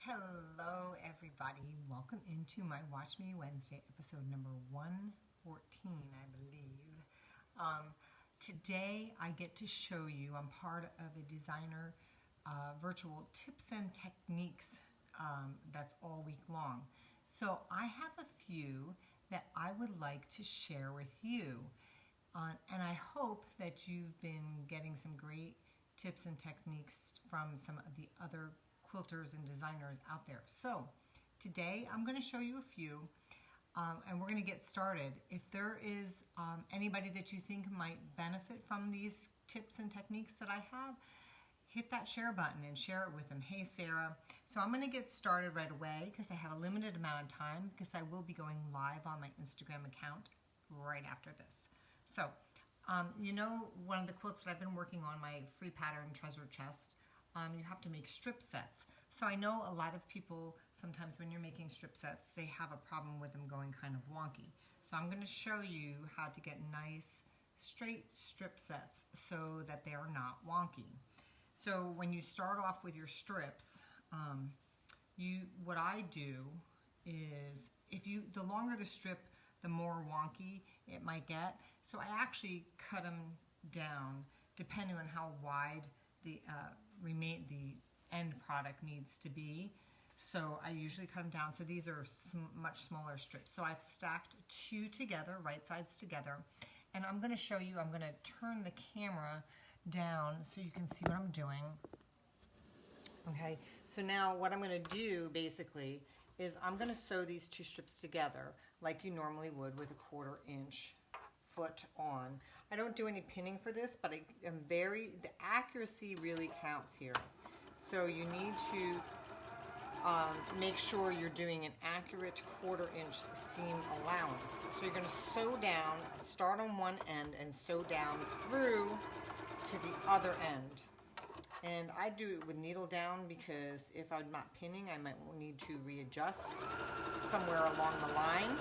Hello everybody, welcome into my Watch Me Wednesday episode number 114, I believe. Today I get to show you, I'm part of a designer virtual tips and techniques that's all week long. So I have a few that I would like to share with you, and I hope that you've been getting some great tips and techniques from some of the other quilters and designers out there. So today I'm going to show you a few and we're going to get started. If there is anybody that you think might benefit from these tips and techniques that I have, hit that share button and share it with them. Hey Sarah. So I'm going to get started right away because I have a limited amount of time because I will be going live on my Instagram account right after this. So you know, one of the quilts that I've been working on, my free pattern treasure chest, you have to make strip sets. So I know a lot of people, sometimes when you're making strip sets, they have a problem with them going kind of wonky. So I'm going to show you how to get nice straight strip sets so that they are not wonky. So when you start off with your strips, what I do is, the longer the strip, the more wonky it might get. So I actually cut them down depending on how wide the end product needs to be. So I usually cut them down. So these are much smaller strips. So I've stacked two together, right sides together. And I'm going to show you, I'm going to turn the camera down so you can see what I'm doing. Okay, so now what I'm going to do basically is I'm going to sew these two strips together like you normally would with a 1/4 inch foot on. I don't do any pinning for this, but the accuracy really counts here. So you need to make sure you're doing an accurate 1/4 inch seam allowance. So you're going to sew down, start on one end and sew down through to the other end. And I do it with needle down because if I'm not pinning, I might need to readjust somewhere along the line.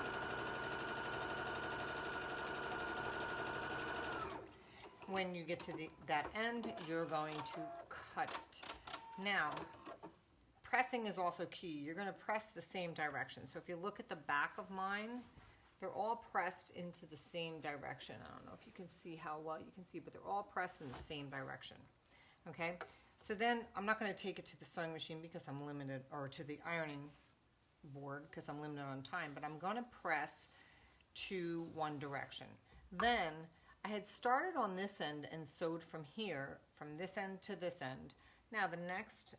When you get to that end, you're going to cut it. Now, pressing is also key. You're going to press the same direction. So if you look at the back of mine, they're all pressed into the same direction. I don't know if you can see how well you can see, but they're all pressed in the same direction. Okay? So then I'm not going to take it to the sewing machine because I'm limited, or to the ironing board because I'm limited on time, but I'm going to press to one direction. Then I had started on this end and sewed from here, from this end to this end. Now the next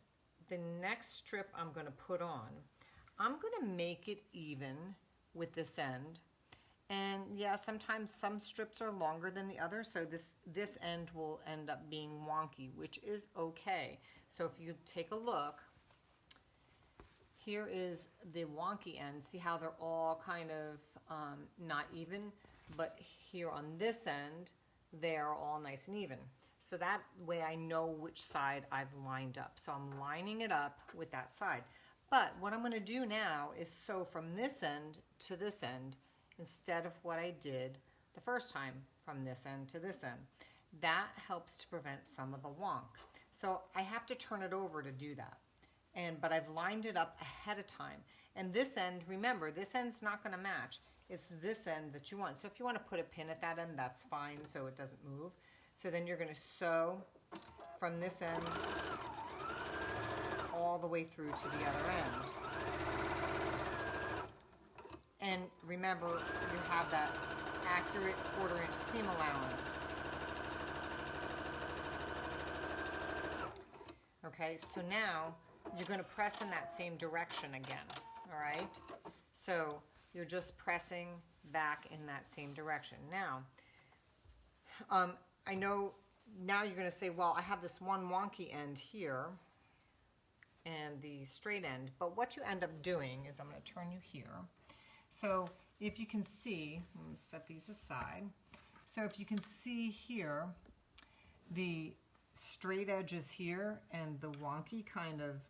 strip I'm going to put on, I'm going to make it even with this end. And yeah, sometimes some strips are longer than the other, so this end will end up being wonky, which is okay. So if you take a look, here is the wonky end. See how they're all kind of not even? But here on this end, they're all nice and even. So that way I know which side I've lined up. So I'm lining it up with that side. But what I'm going to do now is sew from this end to this end instead of what I did the first time, from this end to this end. That helps to prevent some of the wonk. So I have to turn it over to do that. But I've lined it up ahead of time. And this end, remember, this end's not going to match. It's this end that you want. So if you want to put a pin at that end, that's fine so it doesn't move. So then you're going to sew from this end all the way through to the other end. And remember, you have that accurate 1/4 inch seam allowance. Okay, so now you're going to press in that same direction again, all right? So you're just pressing back in that same direction. Now, I know now you're going to say, well, I have this one wonky end here and the straight end, but what you end up doing is, I'm going to turn you here. So if you can see, let me set these aside. So if you can see here, the straight edges here and the wonky kind of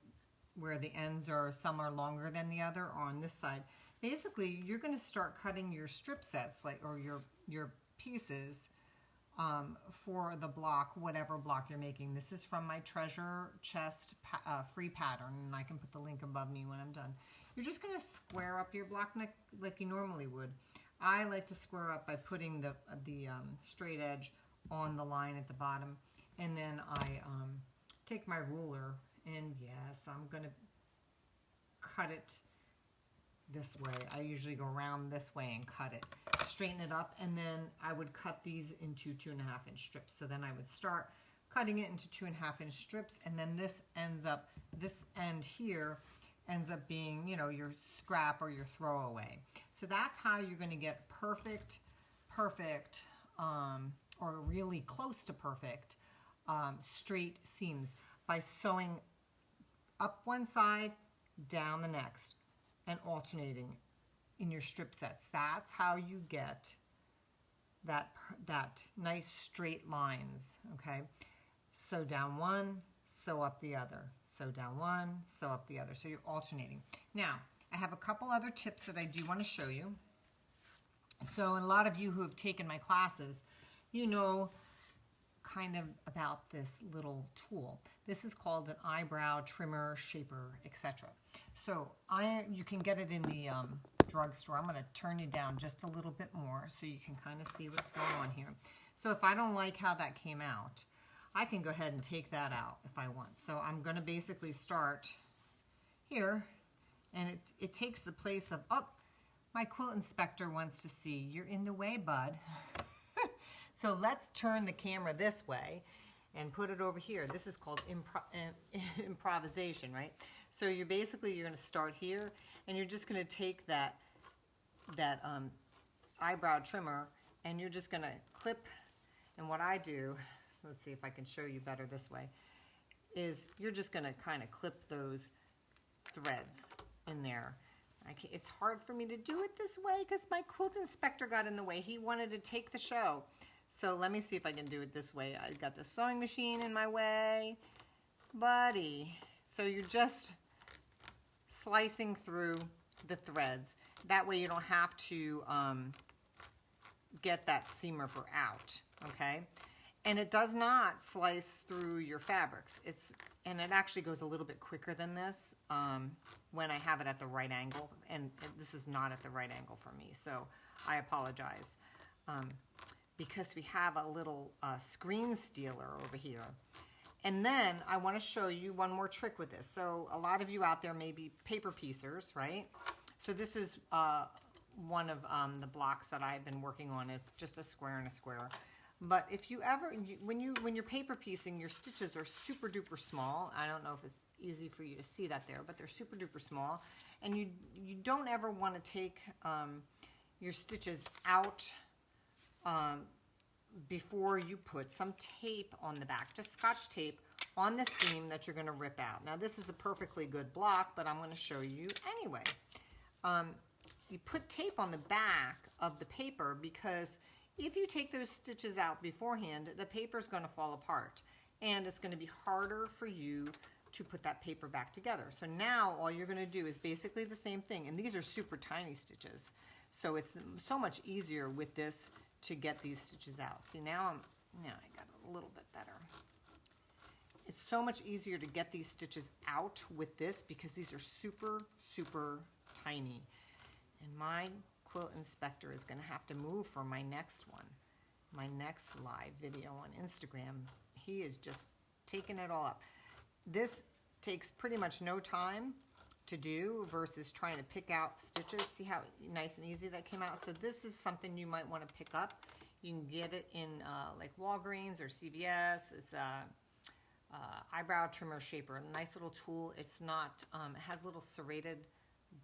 where the ends are, some are longer than the other, are on this side. Basically, you're going to start cutting your strip sets, or your pieces for the block, whatever block you're making. This is from my treasure chest free pattern, and I can put the link above me when I'm done. You're just going to square up your block like you normally would. I like to square up by putting the straight edge on the line at the bottom, and then I take my ruler, and yes, I'm going to cut it this way. I usually go around this way and cut it, straighten it up, and then I would cut these into 2.5 inch strips. So then I would start cutting it into 2.5 inch strips, and then this end here ends up being, you know, your scrap or your throwaway. So that's how you're going to get perfect, or really close to perfect straight seams by sewing up one side, down the next, and alternating in your strip sets. That's how you get that nice straight lines, okay? Sew down one, sew up the other. Sew down one, sew up the other. So you're alternating. Now, I have a couple other tips that I do want to show you. So a lot of you who have taken my classes, you know kind of about this little tool. This is called an eyebrow trimmer, shaper, etc. So you can get it in the drugstore. I'm going to turn you down just a little bit more so you can kind of see what's going on here. So if I don't like how that came out, I can go ahead and take that out if I want. So I'm going to basically start here, and it takes the place of, oh, my quilt inspector wants to see. You're in the way, bud. So let's turn the camera this way and put it over here. This is called improvisation, right? So you're going to start here, and you're just going to take that eyebrow trimmer, and you're just going to clip. And what I do, let's see if I can show you better this way, is you're just going to kind of clip those threads in there. It's hard for me to do it this way because my quilt inspector got in the way. He wanted to take the show. So let me see if I can do it this way. I've got the sewing machine in my way. Buddy. So you're just slicing through the threads. That way you don't have to get that seam ripper out, okay? And it does not slice through your fabrics. And it actually goes a little bit quicker than this when I have it at the right angle. And this is not at the right angle for me, so I apologize. Because we have a little screen stealer over here. And then I want to show you one more trick with this. So a lot of you out there may be paper piecers, right? So this is one of the blocks that I've been working on. It's just a square and a square. But if you ever, when you're paper piecing, your stitches are super duper small. I don't know if it's easy for you to see that there, but they're super duper small. And you don't ever want to take your stitches out before you put some tape on the back, just Scotch tape on the seam that you're going to rip out. Now this is a perfectly good block, but I'm going to show you anyway. You put tape on the back of the paper because if you take those stitches out beforehand, the paper is going to fall apart and it's going to be harder for you to put that paper back together. So now all you're going to do is basically the same thing, and these are super tiny stitches. So it's so much easier with this to get these stitches out. See, now I got it a little bit better. It's so much easier to get these stitches out with this because these are super, super tiny. And my quilt inspector is going to have to move for my next one, my next live video on Instagram. He is just taking it all up. This takes pretty much no time to do versus trying to pick out stitches. See how nice and easy that came out? So this is something you might want to pick up. You can get it in like Walgreens or CVS. It's eyebrow trimmer shaper, a nice little tool. It's not, it has a little serrated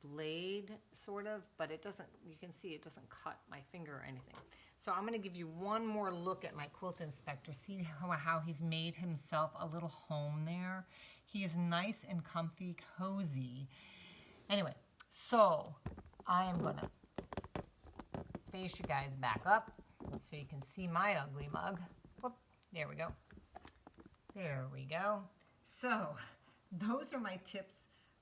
blade sort of, but it doesn't, you can see it doesn't cut my finger or anything. So I'm going to give you one more look at my quilt inspector. See how he's made himself a little home there? He is nice and comfy, cozy. Anyway, so I am going to face you guys back up so you can see my ugly mug. Whoop, there we go. There we go. So those are my tips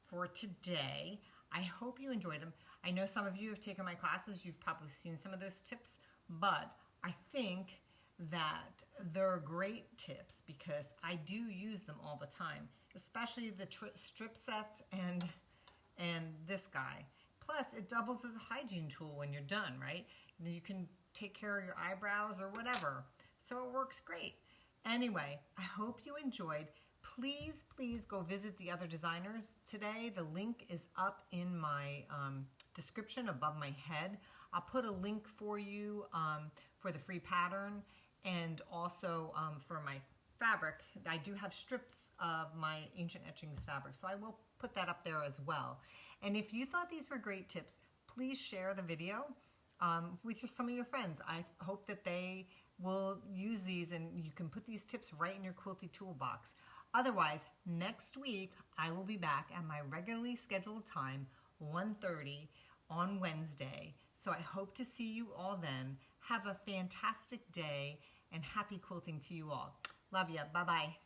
for today. I hope you enjoyed them. I know some of you have taken my classes. You've probably seen some of those tips, but I think that they're great tips because I do use them all the time, especially the strip sets and this guy. Plus, it doubles as a hygiene tool when you're done, right? You can take care of your eyebrows or whatever. So it works great. Anyway, I hope you enjoyed. Please, please go visit the other designers today. The link is up in my description above my head. I'll put a link for you for the free pattern and also for my fabric. I do have strips of my Ancient Etchings fabric, so I will put that up there as well. And if you thought these were great tips, please share the video with some of your friends. I hope that they will use these and you can put these tips right in your Quilty Tool Box. Otherwise, next week I will be back at my regularly scheduled time, 1:30 on Wednesday. So I hope to see you all then. Have a fantastic day and happy quilting to you all. Love ya. Bye-bye.